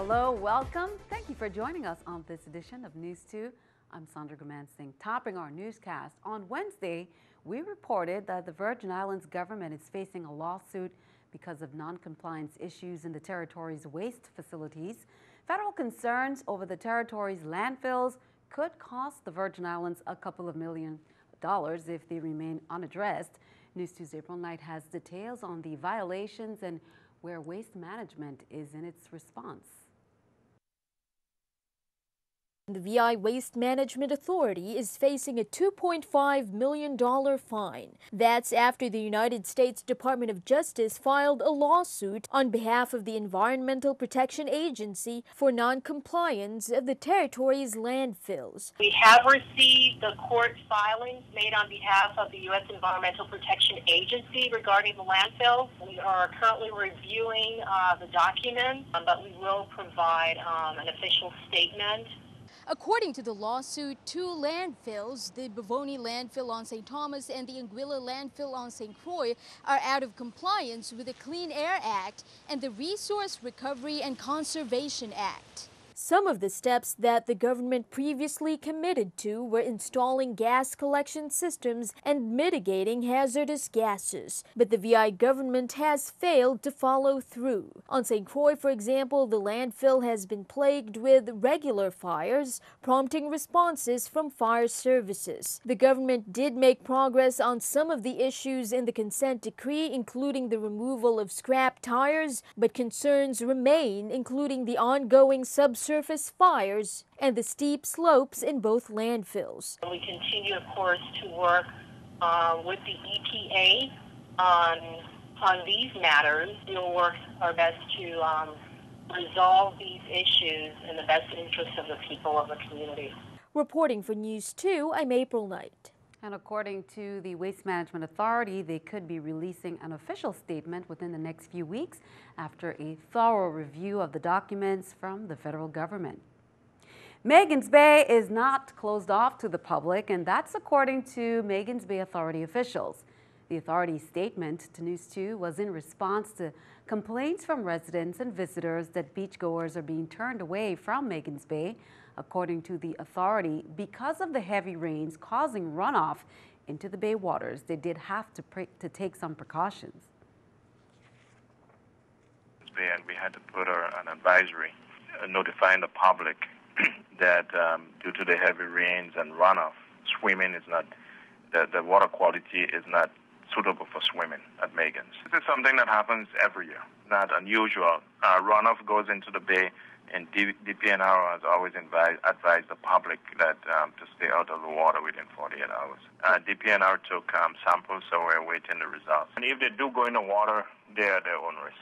Hello, welcome. Thank you for joining us on this edition of News 2. I'm Sandra Singh. Topping our newscast, on Wednesday, we reported that the Virgin Islands government is facing a lawsuit because of non-compliance issues in the territory's waste facilities. Federal concerns over the territory's landfills could cost the Virgin Islands a couple of $1 million if they remain unaddressed. News 2's April Knight has details on the violations and where waste management is in its response. The VI Waste Management Authority is facing a $2.5 million fine. That's after the United States Department of Justice filed a lawsuit on behalf of the Environmental Protection Agency for non-compliance of the territory's landfills. We have received the court filings made on behalf of the U.S. Environmental Protection Agency regarding the landfills. We are currently reviewing the documents, but we will provide an official statement. According to the lawsuit, two landfills, the Bavoni landfill on St. Thomas and the Anguilla landfill on St. Croix, are out of compliance with the Clean Air Act and the Resource Recovery and Conservation Act. Some of the steps that the government previously committed to were installing gas collection systems and mitigating hazardous gases, but the VI government has failed to follow through. On St. Croix, for example, the landfill has been plagued with regular fires, prompting responses from fire services. The government did make progress on some of the issues in the consent decree, including the removal of scrap tires, but concerns remain, including the ongoing subsurface fires and the steep slopes in both landfills. We continue, of course, to work with the EPA on these matters. We'll work our best to resolve these issues in the best interest of the people of the community. Reporting for News 2, I'm April Knight. And according to the Waste Management Authority, they could be releasing an official statement within the next few weeks after a thorough review of the documents from the federal government. Magens Bay is not closed off to the public, and that's according to Magens Bay Authority officials. The authority's statement to News 2 was in response to complaints from residents and visitors that beachgoers are being turned away from Magens Bay. According to the authority, because of the heavy rains causing runoff into the bay waters, they did have to take some precautions. And we had to put an advisory notifying the public that due to the heavy rains and runoff, swimming is not, the water quality is not suitable for swimming at Magens. This is something that happens every year, not unusual. Runoff goes into the bay, and DPNR has always advised the public that to stay out of the water within 48 hours. DPNR took samples, so we're awaiting the results. And if they do go in the water, they are their own risk.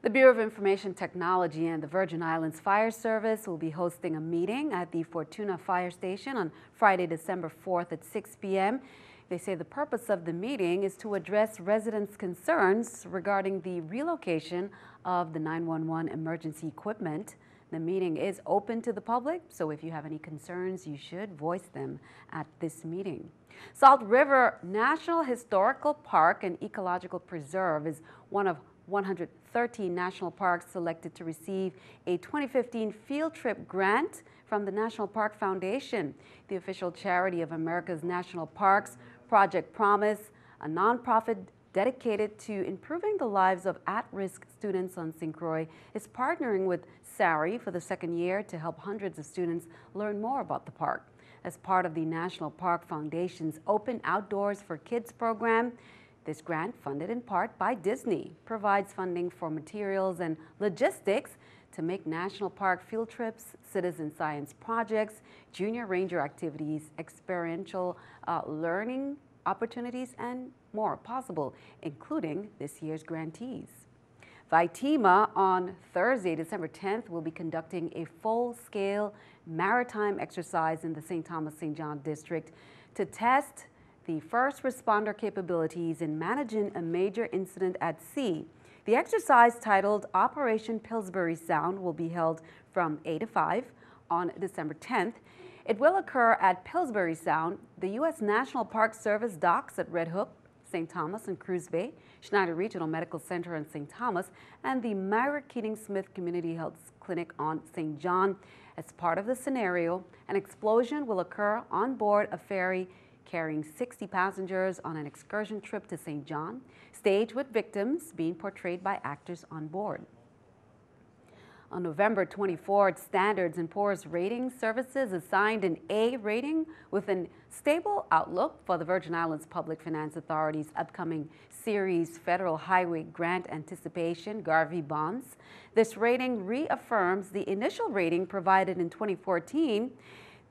The Bureau of Information Technology and the Virgin Islands Fire Service will be hosting a meeting at the Fortuna Fire Station on Friday, December 4th at 6 p.m. They say the purpose of the meeting is to address residents' concerns regarding the relocation of the 911 emergency equipment. The meeting is open to the public, so if you have any concerns, you should voice them at this meeting. Salt River National Historical Park and Ecological Preserve is one of 113 national parks selected to receive a 2015 field trip grant from the National Park Foundation. The official charity of America's national parks, Project Promise, a nonprofit dedicated to improving the lives of at-risk students on St. Croix, is partnering with SARI for the second year to help hundreds of students learn more about the park. As part of the National Park Foundation's Open Outdoors for Kids program, this grant, funded in part by Disney, provides funding for materials and logistics to make national park field trips, citizen science projects, junior ranger activities, experiential learning opportunities, and more possible, including this year's grantees. VITEMA on Thursday, December 10th, will be conducting a full-scale maritime exercise in the St. Thomas-St. John district to test the first responder capabilities in managing a major incident at sea. The exercise, titled Operation Pillsbury Sound, will be held from 8 to 5 on December 10th. It will occur at Pillsbury Sound, the U.S. National Park Service docks at Red Hook, St. Thomas and Cruz Bay, Schneider Regional Medical Center in St. Thomas, and the Myra Keating Smith Community Health Clinic on St. John. As part of the scenario, an explosion will occur on board a ferry carrying 60 passengers on an excursion trip to St. John, staged with victims being portrayed by actors on board. On November 24th, Standards & Poor's Rating Services assigned an A rating with a stable outlook for the Virgin Islands Public Finance Authority's upcoming Series Federal Highway Grant Anticipation (GARVI) bonds. This rating reaffirms the initial rating provided in 2014.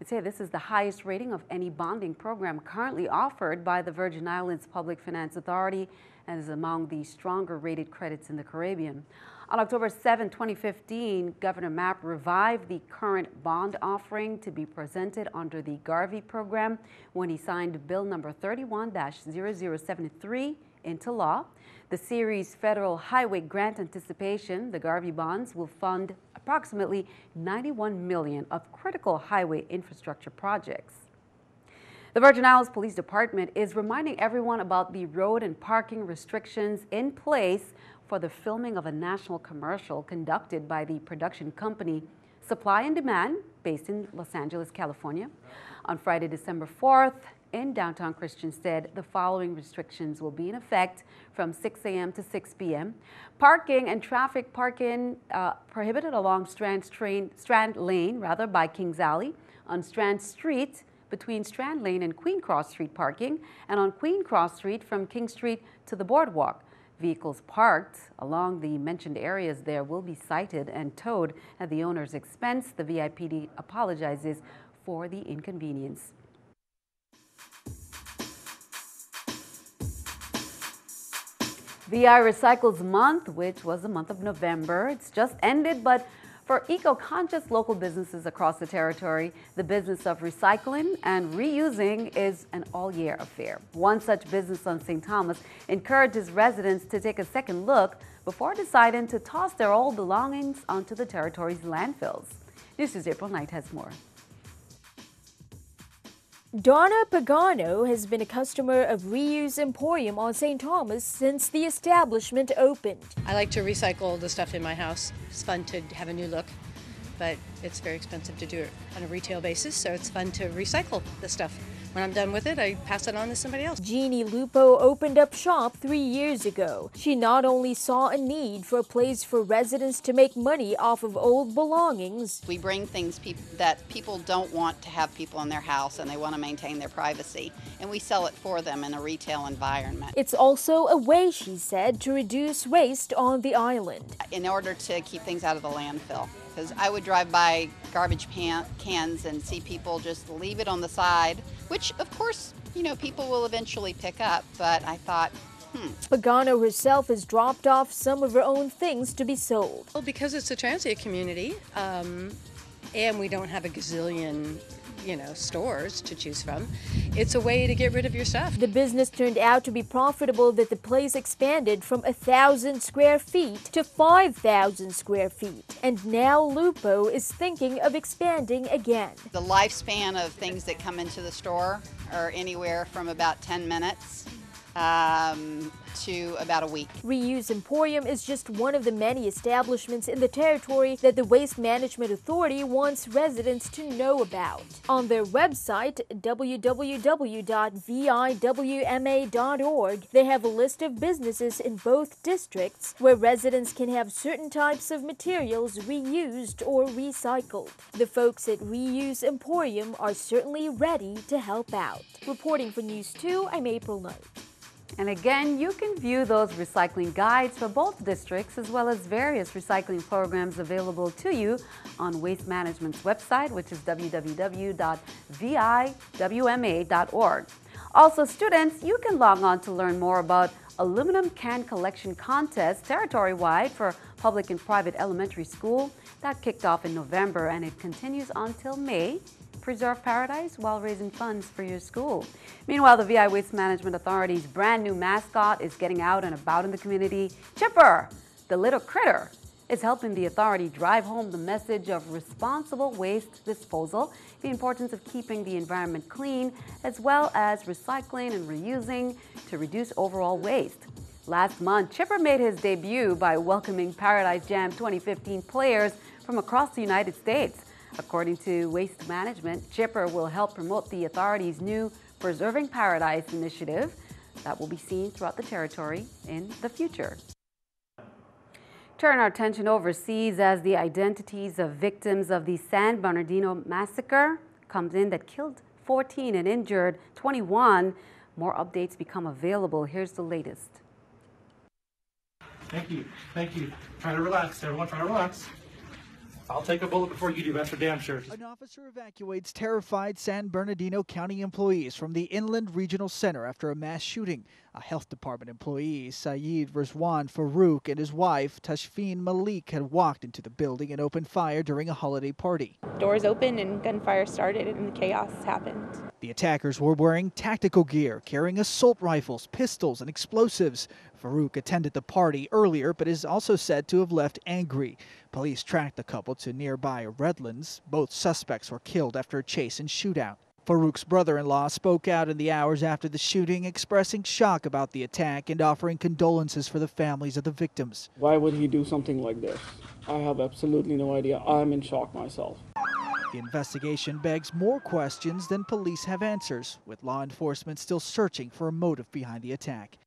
I'd say this is the highest rating of any bonding program currently offered by the Virgin Islands Public Finance Authority and is among the stronger rated credits in the Caribbean. On October 7, 2015, Governor Mapp revived the current bond offering to be presented under the GARVI program when he signed Bill number 31-0073 into law. The Series Federal Highway Grant Anticipation, the GARVI bonds, will fund approximately $91 million of critical highway infrastructure projects. The Virgin Islands Police Department is reminding everyone about the road and parking restrictions in place for the filming of a national commercial conducted by the production company Supply and Demand, based in Los Angeles, California. On Friday, December 4th, in downtown Christiansted, the following restrictions will be in effect from 6 a.m. to 6 p.m. Parking and traffic parking prohibited along Strand Lane by Kings Alley, on Strand Street between Strand Lane and Queen Cross Street parking, and on Queen Cross Street from King Street to the boardwalk. Vehicles parked along the mentioned areas there will be cited and towed at the owner's expense. The VIPD apologizes for the inconvenience. VI Recycles Month, which was the month of November, it's just ended, but for eco-conscious local businesses across the territory, the business of recycling and reusing is an all-year affair. One such business on St. Thomas encourages residents to take a second look before deciding to toss their old belongings onto the territory's landfills. News2's April Knight has more. Donna Pagano has been a customer of Reuse Emporium on St. Thomas since the establishment opened. I like to recycle the stuff in my house. It's fun to have a new look, but it's very expensive to do it on a retail basis, so it's fun to recycle the stuff. When I'm done with it, I pass it on to somebody else. Jeannie Lupo opened up shop 3 years ago. She not only saw a need for a place for residents to make money off of old belongings. We bring things that people don't want to have people in their house and they want to maintain their privacy, and we sell it for them in a retail environment. It's also a way, she said, to reduce waste on the island. In order to keep things out of the landfill. Because I would drive by garbage cans and see people just leave it on the side, which of course, people will eventually pick up, but I thought, Pagano herself has dropped off some of her own things to be sold. Well, because it's a transient community, and we don't have a gazillion stores to choose from, it's a way to get rid of your stuff. The business turned out to be profitable that the place expanded from 1,000 square feet to 5,000 square feet. And now Lupo is thinking of expanding again. The lifespan of things that come into the store are anywhere from about 10 minutes to about a week. Reuse Emporium is just one of the many establishments in the territory that the Waste Management Authority wants residents to know about. On their website, www.viwma.org, they have a list of businesses in both districts where residents can have certain types of materials reused or recycled. The folks at Reuse Emporium are certainly ready to help out. Reporting for News2, I'm April Knight. And again, you can view those recycling guides for both districts as well as various recycling programs available to you on Waste Management's website, which is www.viwma.org. Also, students, you can log on to learn more about aluminum can collection contest territory-wide for public and private elementary school. That kicked off in November and it continues until May. Preserve paradise while raising funds for your school. Meanwhile, the VI Waste Management Authority's brand new mascot is getting out and about in the community. Chipper, the little critter, is helping the authority drive home the message of responsible waste disposal, the importance of keeping the environment clean, as well as recycling and reusing to reduce overall waste. Last month, Chipper made his debut by welcoming Paradise Jam 2015 players from across the United States. According to Waste Management, Chipper will help promote the authority's new Preserving Paradise initiative that will be seen throughout the territory in the future. Turn our attention overseas as the identities of victims of the San Bernardino massacre comes in that killed 14 and injured 21. More updates become available. Here's the latest. Thank you. Thank you. Try to relax. Everyone try to relax. I'll take a bullet before you do, that's for damn sure. An officer evacuates terrified San Bernardino County employees from the Inland Regional Center after a mass shooting. A health department employee, Saeed Rizwan Farouk, and his wife, Tashfeen Malik, had walked into the building and opened fire during a holiday party. Doors opened and gunfire started and the chaos happened. The attackers were wearing tactical gear, carrying assault rifles, pistols, and explosives. Farouk attended the party earlier, but is also said to have left angry. Police tracked the couple to nearby Redlands. Both suspects were killed after a chase and shootout. Farouk's brother-in-law spoke out in the hours after the shooting, expressing shock about the attack and offering condolences for the families of the victims. Why would he do something like this? I have absolutely no idea. I'm in shock myself. The investigation begs more questions than police have answers, with law enforcement still searching for a motive behind the attack.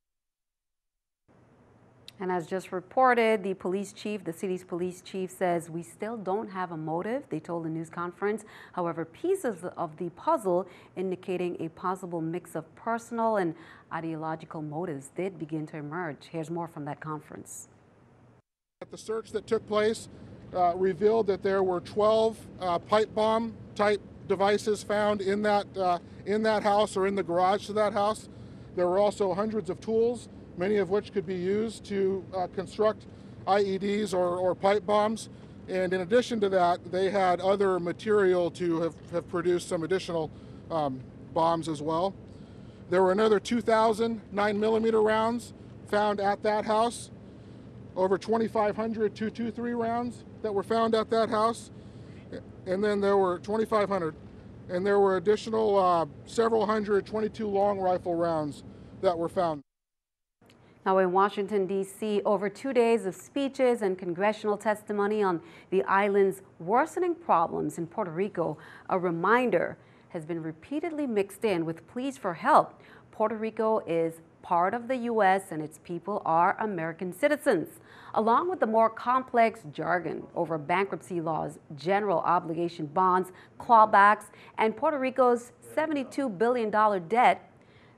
And as just reported, the city's police chief says we still don't have a motive, they told the news conference. However, pieces of the puzzle indicating a possible mix of personal and ideological motives did begin to emerge. Here's more from that conference. The search that took place revealed that there were 12 pipe bomb type devices found in that house or in the garage to that house. There were also hundreds of tools, many of which could be used to construct IEDs or pipe bombs. And in addition to that, they had other material to have produced some additional bombs as well. There were another 2,000 9mm rounds found at that house, over 2,500 .223 rounds that were found at that house, and then there were 2,500, and there were additional several hundred .22 long rifle rounds that were found. Now in Washington, D.C., over 2 days of speeches and congressional testimony on the island's worsening problems in Puerto Rico, a reminder has been repeatedly mixed in with pleas for help. Puerto Rico is part of the U.S. and its people are American citizens. Along with the more complex jargon over bankruptcy laws, general obligation bonds, clawbacks, and Puerto Rico's $72 billion debt,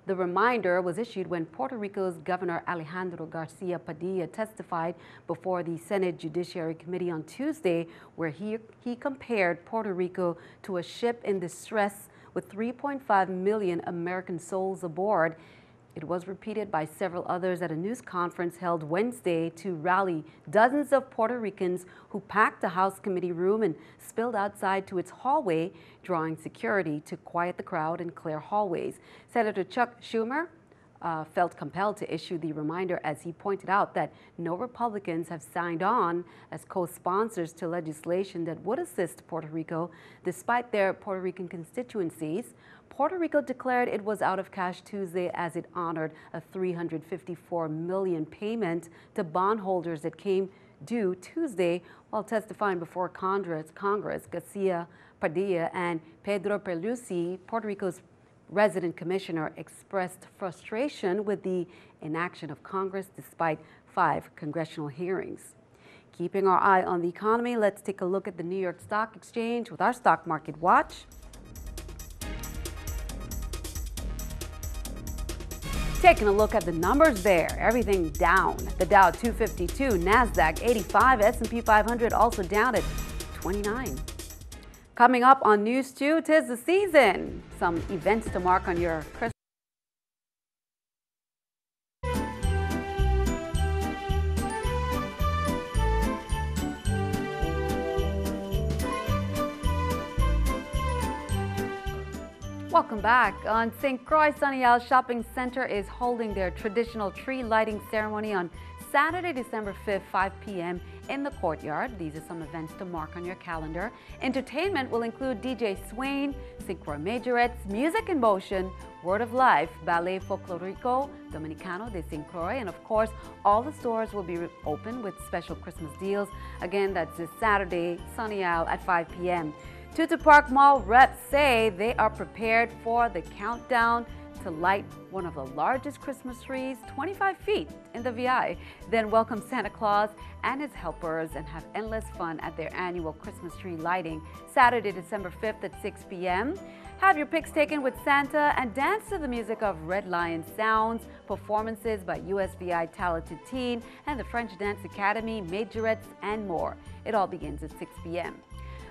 the reminder was issued when Puerto Rico's Governor Alejandro Garcia Padilla testified before the Senate Judiciary Committee on Tuesday, where he compared Puerto Rico to a ship in distress with 3.5 million American souls aboard. It was repeated by several others at a news conference held Wednesday to rally dozens of Puerto Ricans who packed the House committee room and spilled outside to its hallway, drawing security to quiet the crowd and clear hallways. Senator Chuck Schumer felt compelled to issue the reminder as he pointed out that no Republicans have signed on as co-sponsors to legislation that would assist Puerto Rico despite their Puerto Rican constituencies. Puerto Rico declared it was out of cash Tuesday as it honored a $354 million payment to bondholders that came due Tuesday. While testifying before Congress, Garcia Padilla and Pedro Perlusi, Puerto Rico's resident commissioner, expressed frustration with the inaction of Congress despite 5 congressional hearings. Keeping our eye on the economy, let's take a look at the New York Stock Exchange with our Stock Market Watch. Taking a look at the numbers there, everything down. The Dow 252, NASDAQ 85, S&P 500 also down at 29. Coming up on NEWS2, 'tis the season. Some events to mark on your Christmas. Welcome back. On St. Croix, Sunny Isles Shopping Center is holding their traditional tree lighting ceremony on Saturday, December 5th, 5 p.m. in the courtyard. These are some events to mark on your calendar. Entertainment will include DJ Swain, Synchro Majorettes, Music in Motion, Word of Life, Ballet Folklorico, Dominicano de Syncroy, and of course, all the stores will be open with special Christmas deals. Again, that's this Saturday, Sunny Isle at 5 p.m. Tutu Park Mall reps say they are prepared for the countdown to light one of the largest Christmas trees, 25 feet in the VI, then welcome Santa Claus and his helpers and have endless fun at their annual Christmas tree lighting Saturday, December 5th at 6 p.m. Have your pics taken with Santa and dance to the music of Red Lion Sounds, performances by USVI Talented Teen and the French Dance Academy, Majorettes, and more. It all begins at 6 p.m.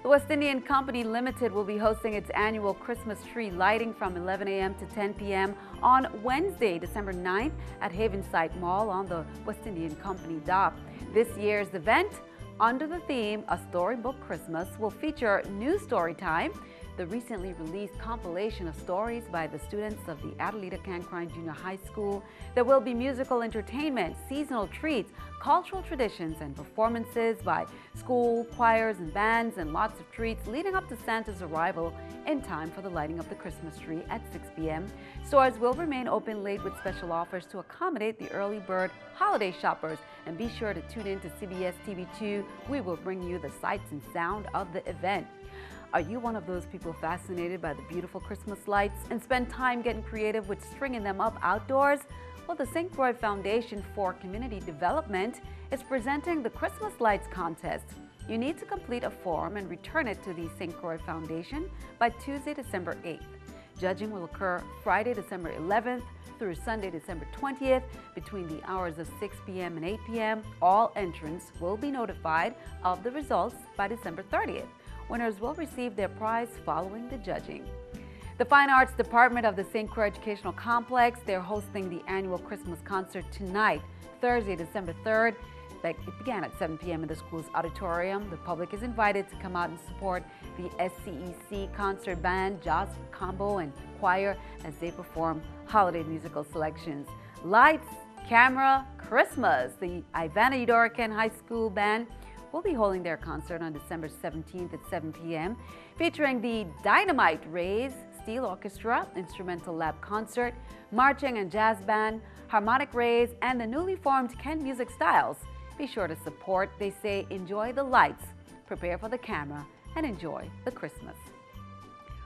The West Indian Company Limited will be hosting its annual Christmas tree lighting from 11 a.m. to 10 p.m. on Wednesday, December 9th at Havenside Mall on the West Indian Company dock. This year's event, under the theme A Storybook Christmas, will feature New Story Time, the recently released compilation of stories by the students of the Adelita Cancrine Junior High School. There will be musical entertainment, seasonal treats, cultural traditions, and performances by school, choirs, and bands, and lots of treats leading up to Santa's arrival in time for the lighting of the Christmas tree at 6 p.m. Stores will remain open late with special offers to accommodate the early bird holiday shoppers. And be sure to tune in to CBS TV2. We will bring you the sights and sound of the event. Are you one of those people fascinated by the beautiful Christmas lights and spend time getting creative with stringing them up outdoors? Well, the St. Croix Foundation for Community Development is presenting the Christmas Lights Contest. You need to complete a form and return it to the St. Croix Foundation by Tuesday, December 8th. Judging will occur Friday, December 11th through Sunday, December 20th between the hours of 6 p.m. and 8 p.m. All entrants will be notified of the results by December 30th. Winners will receive their prize following the judging. The Fine Arts Department of the St. Croix Educational Complex, they're hosting the annual Christmas concert tonight, Thursday, December 3rd. It began at 7 p.m. in the school's auditorium. The public is invited to come out and support the SCEC concert band, jazz combo, and choir as they perform holiday musical selections. Lights, camera, Christmas. The Ivana Udorican High School band will be holding their concert on December 17th at 7 p.m. featuring the Dynamite Rays Steel Orchestra Instrumental Lab Concert, Marching and Jazz Band, Harmonic Rays, and the newly formed Ken Music Styles. Be sure to support. They say enjoy the lights, prepare for the camera, and enjoy the Christmas.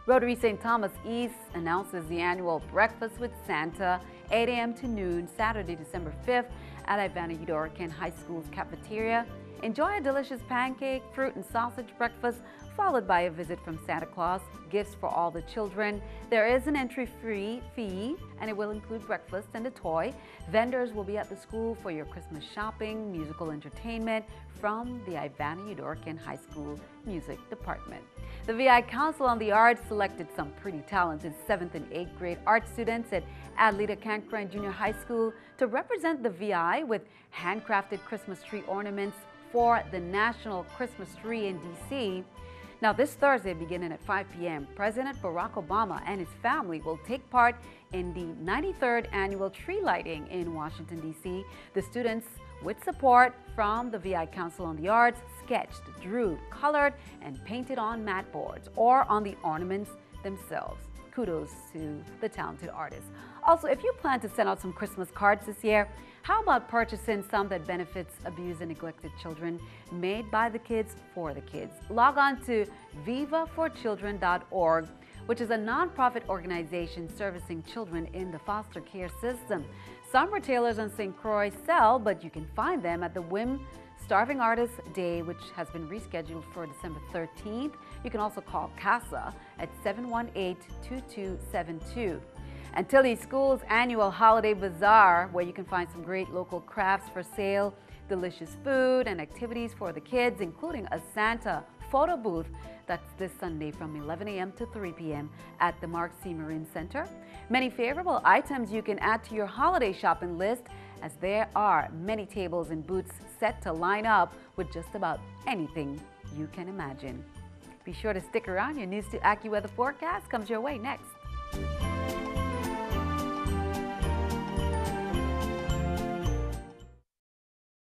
Rotary St. Thomas East announces the annual Breakfast with Santa, 8 a.m. to noon, Saturday, December 5th at Ivana Udorican High School's cafeteria. Enjoy a delicious pancake, fruit, and sausage breakfast, followed by a visit from Santa Claus, gifts for all the children. There is an entry-free fee, and it will include breakfast and a toy. Vendors will be at the school for your Christmas shopping, musical entertainment from the Ivana Udorican High School Music Department. The VI Council on the Arts selected some pretty talented 7th and 8th grade art students at Adelita Cancrine Junior High School to represent the VI with handcrafted Christmas tree ornaments for the National Christmas Tree in D.C. Now, this Thursday, beginning at 5 p.m., President Barack Obama and his family will take part in the 93rd annual tree lighting in Washington, D.C. The students, with support from the VI Council on the Arts, sketched, drew, colored, and painted on mat boards or on the ornaments themselves. Kudos to the talented artists. Also, if you plan to send out some Christmas cards this year, how about purchasing some that benefits abused and neglected children, made by the kids for the kids? Log on to vivaforchildren.org, which is a nonprofit organization servicing children in the foster care system. Some retailers on St. Croix sell, but you can find them at the WIM Starving Artists Day, which has been rescheduled for December 13th. You can also call CASA at 718-2272. And Tilly School's annual Holiday Bazaar, where you can find some great local crafts for sale, delicious food and activities for the kids, including a Santa photo booth. That's this Sunday from 11 a.m. to 3 p.m. at the Mark C. Marine Center. Many favorable items you can add to your holiday shopping list, as there are many tables and booths set to line up with just about anything you can imagine. Be sure to stick around. Your News 2 AccuWeather forecast comes your way next.